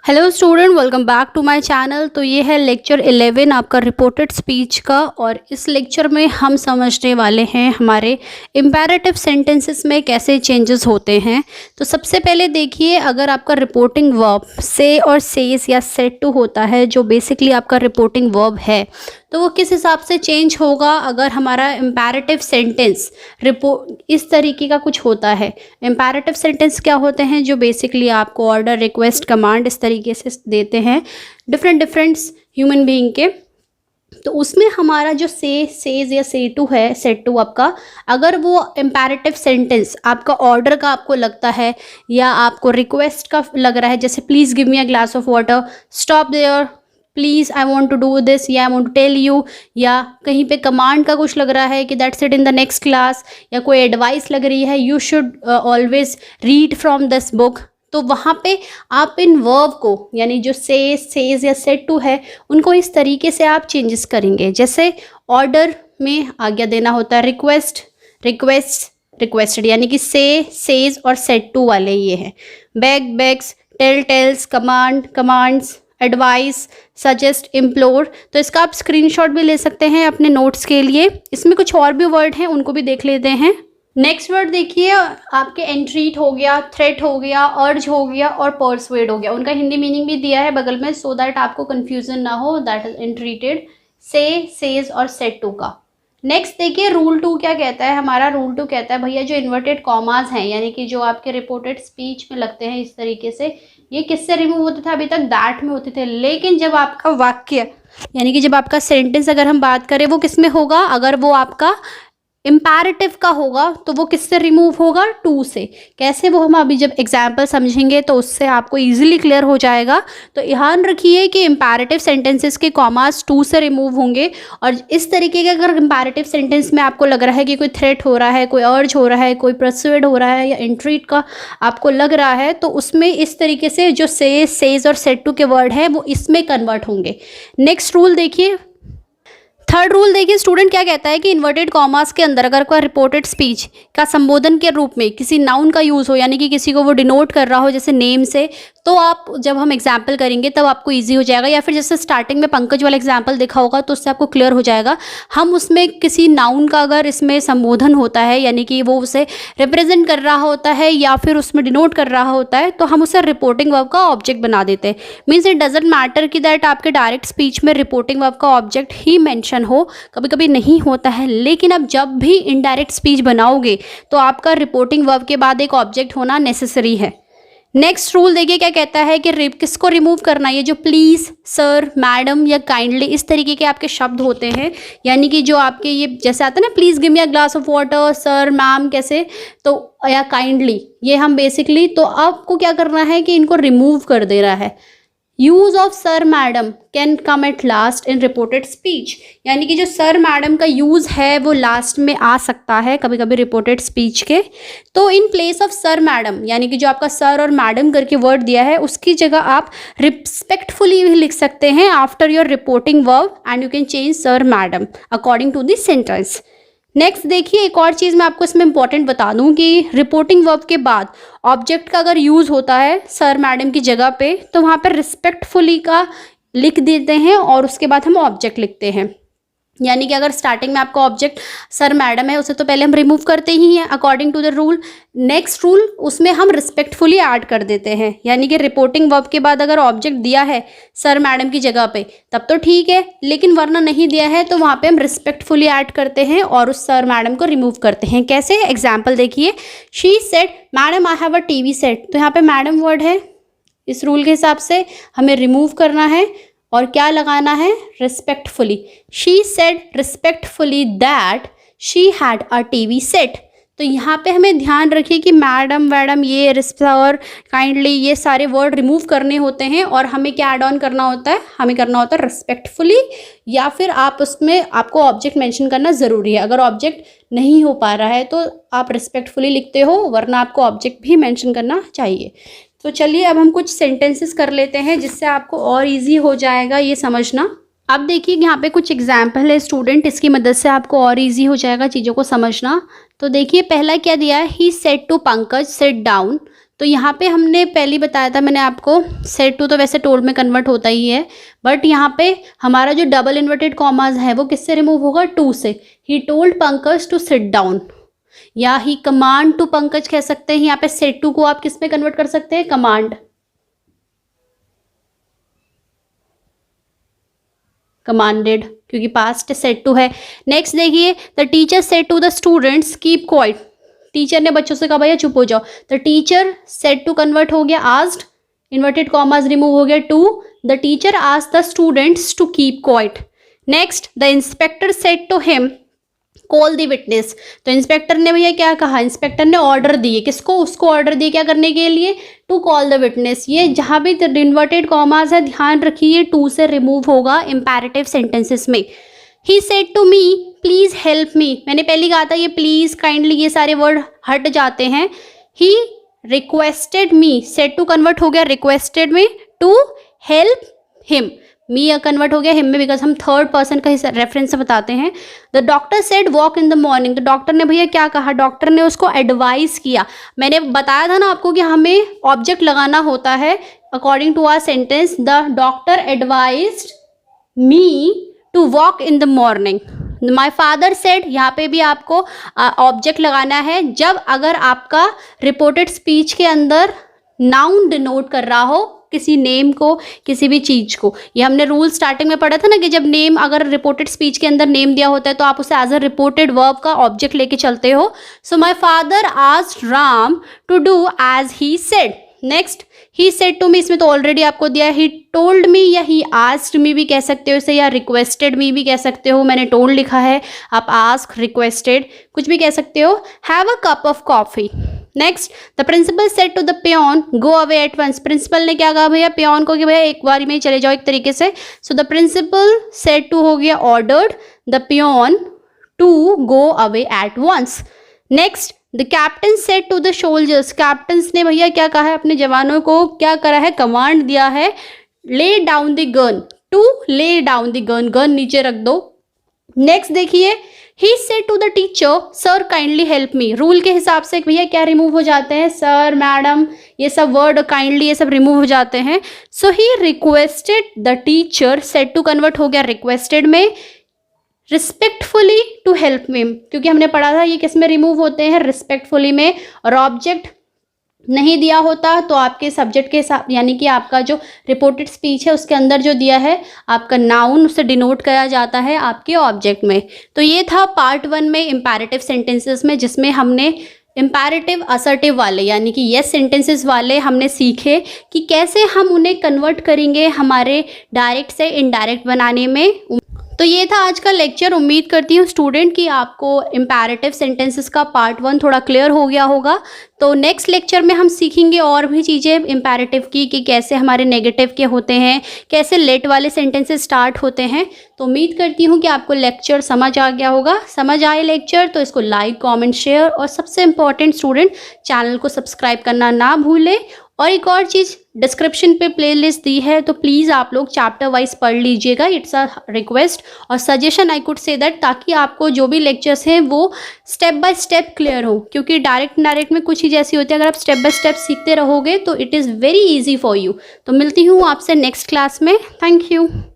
Hello student, welcome back to my channel. तो ये है लेक्चर 11 आपका रिपोर्टेड स्पीच का, और इस लेक्चर में हम समझने वाले हैं हमारे इम्पेरेटिव सेंटेंसेस में कैसे चेंजेस होते हैं। तो सबसे पहले देखिए, अगर आपका रिपोर्टिंग वर्ब से और सेज या सेड टू होता है, जो बेसिकली आपका रिपोर्टिंग वर्ब है, तो वो किस हिसाब से चेंज होगा। अगर हमारा इम्पेरेटिव सेंटेंस इस तरीके का कुछ होता है। इम्पेरेटिव सेंटेंस क्या होते हैं? जो बेसिकली आपको ऑर्डर, रिक्वेस्ट, कमांड इस तरीके से देते हैं डिफरेंट ह्यूमन बीइंग के। तो उसमें हमारा जो सेज या से टू है, सेड टू आपका, अगर वो इम्पेरेटिव सेंटेंस आपका ऑर्डर का आपको लगता है या आपको रिक्वेस्ट का लग रहा है, जैसे please give me a glass of water, stop there, please I want to do this, या I want to tell you, या कहीं पे कमांड का कुछ लग रहा है कि that's it in the next class, या कोई एडवाइस लग रही है you should always read from this book, तो वहाँ पे आप इन वर्ब को, यानी जो सेज या सेड टू है, उनको इस तरीके से आप चेंजेस करेंगे। जैसे ऑर्डर में आज्ञा देना होता है, रिक्वेस्टेड, यानी कि सेज और सेड टू वाले ये हैं। Begs, tells, commands, advice, suggest, implore. तो इसका आप स्क्रीनशॉट भी ले सकते हैं अपने नोट्स के लिए। इसमें कुछ और भी वर्ड हैं, उनको भी देख लेते हैं। नेक्स्ट वर्ड देखिए, आपके एंट्रीट हो गया, थ्रेट हो गया, अर्ज हो गया और परसुएड हो गया। उनका हिंदी मीनिंग भी दिया है बगल में, सो दैट आपको कंफ्यूजन ना हो। दैट इज एंट्रीटेड, सेज और सेड टू का। नेक्स्ट देखिए, रूल 2 क्या कहता है हमारा। रूल 2 कहता है भैया, जो इन्वर्टेड कॉमास हैं, यानी कि जो आपके रिपोर्टेड स्पीच में लगते हैं इस तरीके से, ये किससे रिमूव होते थे? अभी तक दैट में होते थे। लेकिन जब आपका वाक्य, यानी कि जब आपका सेंटेंस अगर हम बात करें, वो किस में होगा? अगर वो आपका इम्पेरेटिव का होगा तो वो किससे रिमूव होगा? टू से। कैसे, वो हम अभी जब एग्जाम्पल समझेंगे तो उससे आपको इजीली क्लियर हो जाएगा। तो ध्यान रखिए कि इम्पेरेटिव सेंटेंसेस के कॉमास टू से रिमूव होंगे। और इस तरीके के अगर इम्पेरेटिव सेंटेंस में आपको लग रहा है कि कोई थ्रेट हो रहा है, कोई अर्ज हो रहा है, कोई परसुएड हो रहा है, या एंट्रीट का आपको लग रहा है, तो उसमें इस तरीके से जो सेज और सेड टू के वर्ड है वो इसमें कन्वर्ट होंगे। नेक्स्ट रूल देखिए, थर्ड रूल देखिए स्टूडेंट, क्या कहता है कि इन्वर्टेड कॉमास के अंदर अगर कोई रिपोर्टेड स्पीच का संबोधन के रूप में किसी नाउन का यूज़ हो, यानी कि किसी को वो डिनोट कर रहा हो जैसे नेम से, तो आप जब हम एग्जाम्पल करेंगे तब आपको इजी हो जाएगा। या फिर जैसे स्टार्टिंग में पंकज वाला एग्जाम्पल देखा होगा तो उससे आपको क्लियर हो जाएगा। हम उसमें किसी नाउन का अगर इसमें संबोधन होता है, यानी कि वो उसे रिप्रेजेंट कर रहा होता है या फिर उसमें डिनोट कर रहा होता है, तो हम उसे रिपोर्टिंग वर्ब का ऑब्जेक्ट बना देते हैं। मीन्स इट डजेंट मैटर कि दैट आपके डायरेक्ट स्पीच में रिपोर्टिंग वर्ब का ऑब्जेक्ट ही मेंशन हो, कभी कभी नहीं होता है। लेकिन अब जब भी इनडायरेक्ट स्पीच बनाओगे तो आपका रिपोर्टिंग वर्ब के बाद एक ऑब्जेक्ट होना नेसेसरी है। नेक्स्ट रूल देखिए क्या कहता है कि किसको रिमूव करना है। ये जो प्लीज, सर, मैडम या काइंडली, इस तरीके के आपके शब्द होते हैं, यानी कि जो आपके ये जैसे आता है ना, please give me a glass of water, sir, ma'am, कैसे, तो या काइंडली, ये हम बेसिकली, तो आपको क्या करना है कि इनको रिमूव कर देना है। Use of sir, madam can come at last in reported speech, यानी कि जो सर, मैडम का यूज है वो लास्ट में आ सकता है कभी कभी रिपोर्टेड स्पीच के। तो in place of sir, madam, यानी कि जो आपका सर और मैडम करके वर्ड दिया है उसकी जगह आप रिस्पेक्टफुली भी लिख सकते हैं after your reporting verb, and you can change sir, madam according to this sentence. Next देखिए, एक और चीज़ मैं आपको इसमें इंपॉर्टेंट बता दूं कि रिपोर्टिंग वर्ब के बाद ऑब्जेक्ट का अगर यूज़ होता है सर, मैडम की जगह पे, तो वहाँ पर रिस्पेक्टफुली का लिख देते हैं और उसके बाद हम ऑब्जेक्ट लिखते हैं। यानी कि अगर स्टार्टिंग में आपका ऑब्जेक्ट सर, मैडम है, उसे तो पहले हम रिमूव करते ही हैं according to the rule. Next rule, उसमें हम रिस्पेक्टफुली ऐड कर देते हैं, यानी कि रिपोर्टिंग वर्ब के बाद अगर ऑब्जेक्ट दिया है सर, मैडम की जगह पे तब तो ठीक है, लेकिन वरना नहीं दिया है तो वहाँ पे हम रिस्पेक्टफुली ऐड करते हैं और उस सर, मैडम को रिमूव करते हैं। कैसे? एग्जाम्पल देखिए, she said madam I have a TV set, तो यहाँ पे मैडम वर्ड है, इस रूल के हिसाब से हमें रिमूव करना है और क्या लगाना है? Respectfully. She said respectfully that she had a TV set. तो यहाँ पे हमें ध्यान रखिए कि मैडम ये और काइंडली, ये सारे वर्ड रिमूव करने होते हैं और हमें क्या ऐड ऑन करना होता है? हमें करना होता है रिस्पेक्टफुली, या फिर आप उसमें आपको ऑब्जेक्ट मेंशन करना ज़रूरी है। अगर ऑब्जेक्ट नहीं हो पा रहा है तो आप रिस्पेक्टफुली लिखते हो, वरना आपको ऑब्जेक्ट भी मेंशन करना चाहिए। तो चलिए अब हम कुछ सेंटेंसेस कर लेते हैं जिससे आपको और इजी हो जाएगा ये समझना। अब देखिए यहाँ पे कुछ एग्जाम्पल है स्टूडेंट, इसकी मदद से आपको और इजी हो जाएगा चीज़ों को समझना। तो देखिए पहला क्या दिया है, he said to Pankaj sit down. तो यहाँ पे हमने पहले बताया था मैंने आपको, सेट टू तो वैसे टोल्ड में कन्वर्ट होता ही है, बट यहाँ पे हमारा जो डबल इन्वर्टेड कॉमाज है वो किससे रिमूव होगा, टू से। He told Pankaj to sit down, या ही कमांड टू पंकज कह सकते हैं। यहाँ पे सेट टू को आप किस में कन्वर्ट कर सकते हैं, कमांड, कमांडेड, क्योंकि पास्ट सेट टू है। नेक्स्ट देखिए, the teacher said to the students keep quiet, teacher ने बच्चों से कहा भैया चुप हो जाओ। The teacher said to convert हो गया आस्क्ड, इन्वर्टेड कॉमास रिमूव हो गया to, the teacher asked the students to keep quiet. Next, the inspector said to him call the witness, तो इंस्पेक्टर ने भैया क्या कहा, इंस्पेक्टर ने ऑर्डर दिए, किसको, उसको ऑर्डर दिए क्या करने के लिए, टू कॉल द विटनेस। ये जहां भी इन्वर्टेड कॉमास है ध्यान रखिए टू से रिमूव होगा इंपैरेटिव सेंटेंसेस में। He said to me please help me, मैंने पहले कहा था ये प्लीज, काइंडली, ये सारे वर्ड हट जाते हैं। He requested me, said to convert हो गया रिक्वेस्टेड में, to help him, me convert हो गया हिम में, बिकॉज हम थर्ड पर्सन का रेफरेंस से बताते हैं। The doctor said walk in the morning, तो डॉक्टर ने भैया क्या कहा, डॉक्टर ने उसको एडवाइस किया। मैंने बताया था ना आपको कि हमें ऑब्जेक्ट लगाना होता है according to our sentence. The doctor advised me to walk in the morning. My father said, यहाँ पे भी आपको ऑब्जेक्ट लगाना है जब अगर आपका रिपोर्टेड स्पीच के अंदर नाउन डिनोट कर रहा हो किसी नेम को, किसी भी चीज को। ये हमने रूल स्टार्टिंग में पढ़ा था ना कि जब नेम अगर रिपोर्टेड स्पीच के अंदर नेम दिया होता है तो आप उसे एज अ रिपोर्टेड वर्ब का ऑब्जेक्ट लेके चलते हो। So my father asked Ram to do as he said. Next, he said to me, इसमें तो ऑलरेडी आपको दिया है। ही टोल्ड मी या ही आस्क्ड मी भी कह सकते हो इसे, या रिक्वेस्टेड मी भी कह सकते हो। मैंने टोल्ड लिखा है, आप आस्क, रिक्वेस्टेड कुछ भी कह सकते हो। Have a cup of coffee. Next, the principal said to the peon go away at once, principal ने क्या कहा भैया पियोन को कि भैया एक बार में ही चले जाओ एक तरीके से। So the principal said to हो गया ordered the peon to go away at once. Next, the captain said to the soldiers, captains ने भैया क्या कहा है अपने जवानों को, क्या करा है, कमांड दिया है, lay down the gun, to lay down the gun, gun नीचे रख दो। नेक्स्ट देखिए, he said to the teacher sir kindly help me, rule के हिसाब से भैया क्या रिमूव हो जाते हैं, सर, मैडम, ये सब वर्ड, काइंडली, ये सब रिमूव हो जाते हैं। So he requested the teacher, said to convert हो गया रिक्वेस्टेड में, रिस्पेक्टफुली टू हेल्प मी, क्योंकि हमने पढ़ा था ये किस में रिमूव होते हैं, रिस्पेक्टफुली में। और ऑब्जेक्ट नहीं दिया होता तो आपके सब्जेक्ट के साथ, यानी कि आपका जो रिपोर्टेड स्पीच है उसके अंदर जो दिया है आपका नाउन, उससे डिनोट किया जाता है आपके ऑब्जेक्ट में। तो ये था पार्ट 1 में इंपैरेटिव सेंटेंसेस में, जिसमें हमने इंपैरेटिव असर्टिव वाले यानी कि यस सेंटेंसेस वाले हमने सीखे कि कैसे हम उन्हें कन्वर्ट करेंगे हमारे डायरेक्ट से इनडायरेक्ट बनाने में। तो ये था आज का लेक्चर। उम्मीद करती हूँ स्टूडेंट कि आपको इंपैरेटिव सेंटेंसेस का पार्ट 1 थोड़ा क्लियर हो गया होगा। तो नेक्स्ट लेक्चर में हम सीखेंगे और भी चीज़ें इंपैरेटिव की, कि कैसे हमारे नेगेटिव के होते हैं, कैसे लेट वाले सेंटेंसेस स्टार्ट होते हैं। तो उम्मीद करती हूँ कि आपको लेक्चर समझ आ गया होगा। समझ आए लेक्चर तो इसको लाइक, कमेंट, शेयर और सबसे इम्पॉर्टेंट स्टूडेंट चैनल को सब्सक्राइब करना ना भूलें। और एक और चीज़, डिस्क्रिप्शन पे प्लेलिस्ट दी है तो प्लीज़ आप लोग चैप्टर वाइज पढ़ लीजिएगा, इट्स अ रिक्वेस्ट और suggestion I could say that, ताकि आपको जो भी लेक्चर्स हैं वो स्टेप बाय स्टेप क्लियर हो। क्योंकि डायरेक्ट डायरेक्ट में कुछ चीज़ ऐसी होती है, अगर आप स्टेप बाय स्टेप सीखते रहोगे तो it is very easy for you. तो मिलती हूँ आपसे नेक्स्ट क्लास में। Thank you.